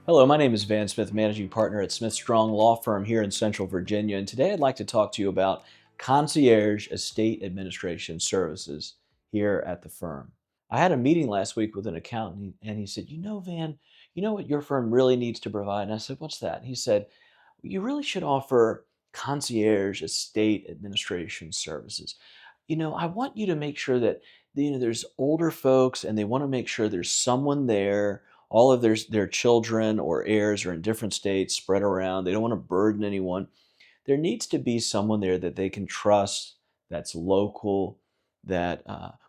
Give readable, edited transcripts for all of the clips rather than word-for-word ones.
Hello, my name is Van Smith, managing partner at Smith Strong Law Firm here in Central Virginia, and today I'd like to talk to you about Concierge Estate Administration Services here at the firm. I had a meeting last week with an accountant, and he said, Van, you know what your firm really needs to provide? And I said, what's that? And he said, you really should offer Concierge Estate Administration Services. I want you to make sure that there's older folks and they want to make sure there's someone there. All of their children or heirs are in different states spread around. They don't want to burden anyone. There needs to be someone there that they can trust, that's local, that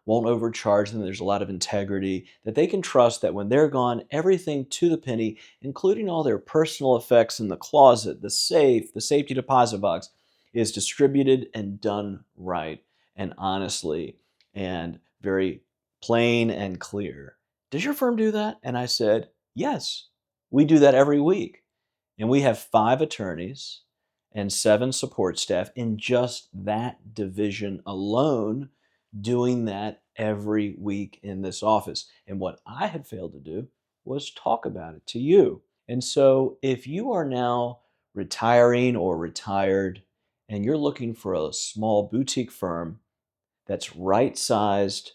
won't overcharge them. There's a lot of integrity, that they can trust that when they're gone, everything to the penny, including all their personal effects in the closet, the safe, the safety deposit box, is distributed and done right and honestly and very plain and clear. Does your firm do that? And I said, yes, we do that every week. And we have 5 attorneys and 7 support staff in just that division alone doing that every week in this office. And what I had failed to do was talk about it to you. And so if you are now retiring or retired and you're looking for a small boutique firm that's right sized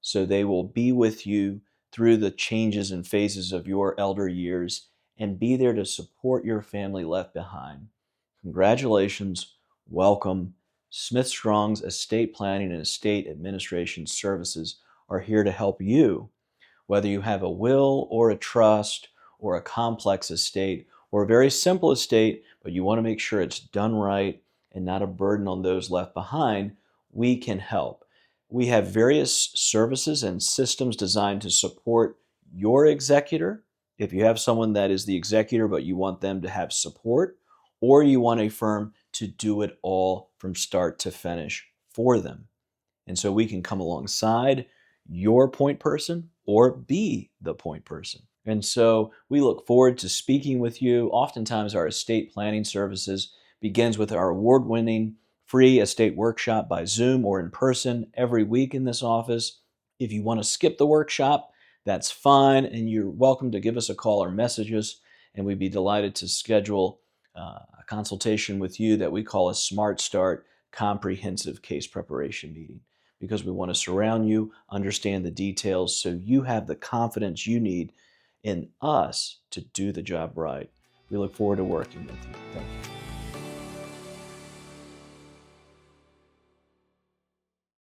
so they will be with you through the changes and phases of your elder years and be there to support your family left behind, congratulations, welcome. Smith Strong's Estate Planning and Estate Administration Services are here to help you. Whether you have a will or a trust or a complex estate or a very simple estate, but you want to make sure it's done right and not a burden on those left behind, we can help. We have various services and systems designed to support your executor. If you have someone that is the executor, but you want them to have support, or you want a firm to do it all from start to finish for them. And so we can come alongside your point person or be the point person. And so we look forward to speaking with you. Oftentimes our estate planning services begins with our award-winning free estate workshop by Zoom or in person every week in this office. If you want to skip the workshop, that's fine, and you're welcome to give us a call or message us, and we'd be delighted to schedule a consultation with you that we call a Smart Start comprehensive case preparation meeting, because we want to surround you, understand the details, so you have the confidence you need in us to do the job right. We look forward to working with you. Thank you.